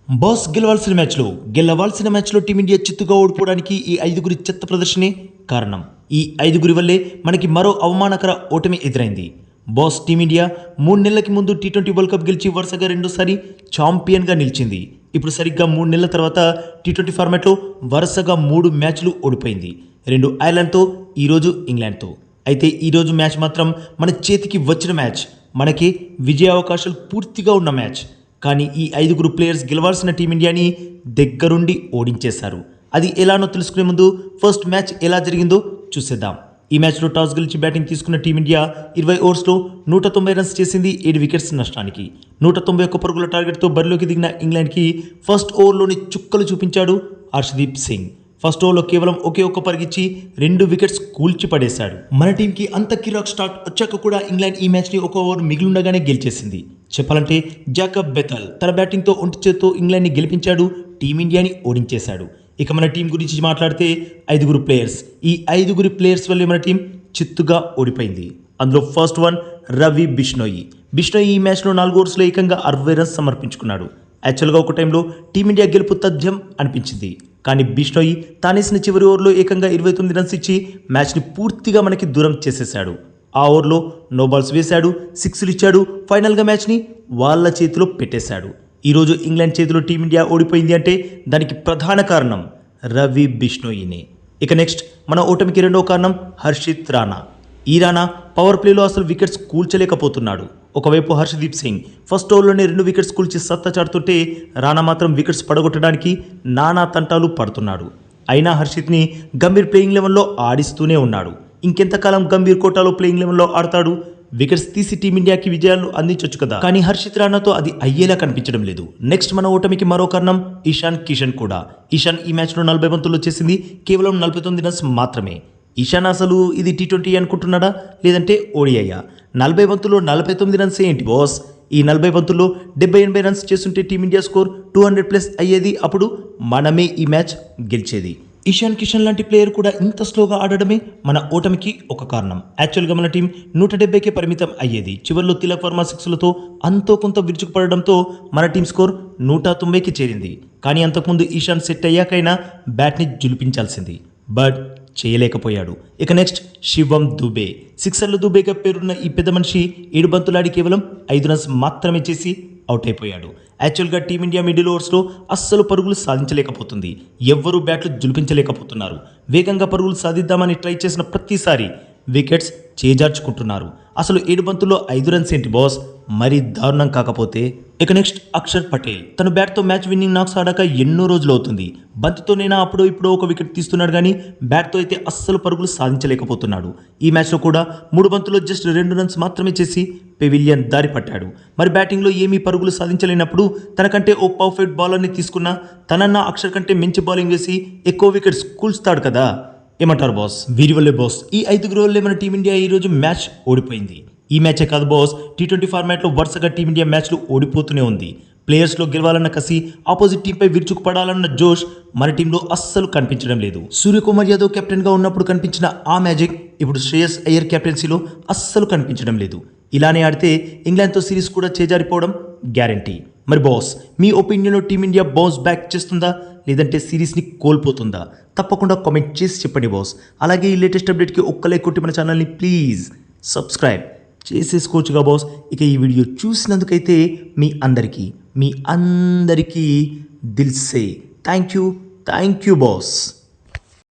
Boss గెలవాల్సిన మ్యాచ్లో team India చిత్తుగా ఓడిపోవడానికి ఈ ఐదుగురి చెత్త ప్రదర్శనే కారణం. ఈ ఐదుగురి వల్లే మనకి మరో అవమానకర ఓటమి ఎదురైంది. బాస్ టీమిండియా 3 నెలలకి ముందు T20 వరల్డ్ కప్ గెలిచి వరుసగా రెండోసారి ఛాంపియన్గా నిలిచింది. ఇప్పుడు సరిగ్గా 3 నెలల తర్వాత T20 ఫార్మాట్లో వరుసగా 3 మ్యాచ్లు ఓడిపోయింది. 2 ఐర్లాండ్తో, ఈరోజు ఇంగ్లాండ్తో. అయితే ఈరోజు మ్యాచ్ మాత్రం మన చేతికి వచ్చిన మ్యాచ్, మనకి విజయ అవకాశాలు పూర్తిగా ఉన్న మ్యాచ్. కానీ ఈ ఐదుగురు ప్లేయర్స్ గెలవాల్సిన టీమిండియాని దగ్గరుండి ఓడించేశారు. అది ఎలానో తెలుసుకునే ముందు ఫస్ట్ మ్యాచ్ ఎలా జరిగిందో చూసేద్దాం. ఈ మ్యాచ్లో టాస్ గెలిచి బ్యాటింగ్ తీసుకున్న టీమిండియా 20 ఓవర్స్లో 190 రన్స్ చేసింది, 7 వికెట్స్ నష్టానికి. 191 పరుగుల టార్గెట్తో బరిలోకి దిగిన ఇంగ్లాండ్కి ఫస్ట్ ఓవర్లోని చుక్కలు చూపించాడు హర్షదీప్ సింగ్. ఫస్ట్ ఓవర్లో కేవలం ఒకే ఒక్క పరిగిచ్చి 2 వికెట్స్ కూల్చి పడేశాడు. మన టీంకి అంత కిరాక్ స్టార్ట్ వచ్చాక కూడా ఇంగ్లాండ్ ఈ మ్యాచ్ని ఒక ఓవర్ మిగిలిండగానే గెలిచేసింది. చెప్పాలంటే జాకబ్ బెథల్ తన బ్యాటింగ్తో ఒంటి చేత్తో ఇంగ్లాండ్ని గెలిపించాడు, టీమిండియాని ఓడించేశాడు. ఇక మన టీం గురించి మాట్లాడితే 5 ప్లేయర్స్. ఈ 5 ప్లేయర్స్ వల్లే మన టీం చిత్తుగా ఓడిపోయింది. అందులో ఫస్ట్ వన్ రవి బిష్ణోయి. ఈ మ్యాచ్లో 4 ఓవర్స్లో ఏకంగా 60 రన్స్ సమర్పించుకున్నాడు. యాక్చువల్గా ఒక టైంలో టీమిండియా గెలుపు తథ్యం అనిపించింది. కానీ బిష్ణోయి తానేసిన చివరి ఓవర్లో ఏకంగా 29 రన్స్ ఇచ్చి మ్యాచ్ని పూర్తిగా మనకి దూరం చేసేశాడు. ఆ ఓవర్లో నో బాల్స్ వేశాడు, 6లు ఇచ్చాడు, ఫైనల్గా మ్యాచ్ని వాళ్ళ చేతిలో పెట్టేశాడు. ఈరోజు ఇంగ్లాండ్ చేతిలో టీమిండియా ఓడిపోయింది అంటే దానికి ప్రధాన కారణం రవి బిష్ణోయినే. ఇక నెక్స్ట్ మన ఓటమికి రెండో కారణం హర్షిత్ రాణా. ఈ రాణా పవర్ ప్లేలో అసలు వికెట్స్ కూల్చలేకపోతున్నాడు. ఒకవైపు హర్షదీప్ సింగ్ ఫస్ట్ ఓవర్లోనే 2 వికెట్స్ కూల్చి సత్తా చాటుతుంటే రాణా మాత్రం వికెట్స్ పడగొట్టడానికి నానా తంటాలు పడుతున్నాడు. అయినా హర్షిత్ని గంభీర్ ప్లేయింగ్ లెవెన్లో ఆడిస్తూనే ఉన్నాడు. ఇంకెంతకాలం గంభీర్ కోటాలో ప్లేయింగ్ లెవెన్లో ఆడతాడు? వికెట్స్ తీసి టీమిండియాకి విజయాలు అందించొచ్చు కదా. కానీ హర్షిత్ రాణాతో అది అయ్యేలా కనిపించడం లేదు. నెక్స్ట్ మన ఓటమికి మరో కారణం ఇషాన్ కిషన్ కూడా. ఇషాన్ ఈ మ్యాచ్లో 40 బంతుల్లో చేసింది కేవలం 49 రన్స్ మాత్రమే. ఇషాన్ అసలు ఇది T20 అనుకుంటున్నాడా లేదంటే ఓడిఐయా? 40 బంతుల్లో 49 రన్స్ ఏంటి బాస్? ఈ 40 బంతుల్లో 70-80 రన్స్ చేస్తుంటే టీమిండియా స్కోర్ 200+ అయ్యేది. అప్పుడు మనమే ఈ మ్యాచ్ గెలిచేది. ఇషాన్ కిషన్ లాంటి ప్లేయర్ కూడా ఇంత స్లోగా ఆడడమే మన ఓటమికి ఒక కారణం. యాక్చువల్గా మన టీం 170కే పరిమితం అయ్యేది. చివరిలో తిలక్ వర్మ 6లతో అంతో కొంత విరుచుకుపడడంతో మన టీం స్కోర్ 190కి చేరింది. కానీ అంతకుముందు ఇషాన్ సెట్ అయ్యాకైనా బ్యాట్ని జులిపించాల్సింది, బట్ చేయలేకపోయాడు. ఇక నెక్స్ట్ శివం దుబే. 6 దుబేగా పేరున్న ఈ పెద్ద మనిషి 7 బంతులాడి కేవలం 5 రన్స్ మాత్రమే చేసి అవుట్ అయిపోయాడు. యాక్చువల్గా టీమిండియా మిడిల్ ఓవర్స్లో అస్సలు పరుగులు సాధించలేకపోతుంది. ఎవ్వరూ బ్యాట్లు జులిపించలేకపోతున్నారు. వేగంగా పరుగులు సాధిద్దామని ట్రై చేసిన ప్రతిసారి వికెట్స్ చేజార్చుకుంటున్నారు. అసలు 7 బంతుల్లో 5 రన్స్ ఏంటి బాస్? మరీ దారుణం కాకపోతే. ఇక నెక్స్ట్ అక్షర్ పటేల్. తను బ్యాట్తో మ్యాచ్ విన్నింగ్ నాక్స్ ఆడాక ఎన్నో రోజులు అవుతుంది. బంతితోనైనా అప్పుడో ఇప్పుడో ఒక వికెట్ తీస్తున్నాడు, కానీ బ్యాట్తో అయితే అస్సలు పరుగులు సాధించలేకపోతున్నాడు. ఈ మ్యాచ్లో కూడా 3 బంతుల్లో జస్ట్ 2 రన్స్ మాత్రమే చేసి పెవిలియన్ దారి పట్టాడు. మరి బ్యాటింగ్లో ఏమీ పరుగులు సాధించలేనప్పుడు తనకంటే ఓ పర్ఫెక్ట్ బౌలర్ని తీసుకున్నా తనన్నా అక్షర్ కంటే మంచి బౌలింగ్ వేసి ఎక్కువ వికెట్స్ కూల్స్తాడు కదా. ఏమంటారు బాస్? వీరి వల్లే బాస్, ఈ 5 వల్లే మన టీమిండియా ఈరోజు మ్యాచ్ ఓడిపోయింది. ఈ మ్యాచే కాదు బాస్, T20 ఫార్మాట్లో వరుసగా టీమిండియా మ్యాచ్లు ఓడిపోతూనే ఉంది. ప్లేయర్స్లో గెలవాలన్న కసి, ఆపోజిట్ టీంపై విరుచుకుపడాలన్న జోష్ మన టీంలో అస్సలు కనిపించడం లేదు. సూర్యకుమార్ యాదవ్ కెప్టెన్గా ఉన్నప్పుడు కనిపించిన ఆ మ్యాజిక్ ఇప్పుడు శ్రేయస్ అయ్యర్ కెప్టెన్సీలో అస్సలు కనిపించడం లేదు. ఇలానే ఆడితే ఇంగ్లాండ్తో సిరీస్ కూడా చేజారిపోవడం గ్యారంటీ. మరి బాస్, మీ ఒపీనియన్లో టీమిండియా బౌన్స్ బ్యాక్ చేస్తుందా లేదంటే సిరీస్ని కోల్పోతుందా? తప్పకుండా కామెంట్ చేసి చెప్పండి బాస్. అలాగే ఈ లేటెస్ట్ అప్డేట్కి ఒక్క లైక్ కొట్టి మన ఛానల్ని ప్లీజ్ సబ్స్క్రైబ్ చేసేసుకోవచ్చుగా బాస్. ఇక ఈ వీడియో చూసినందుకైతే మీ అందరికీ దిల్ సే థ్యాంక్ యూ బాస్.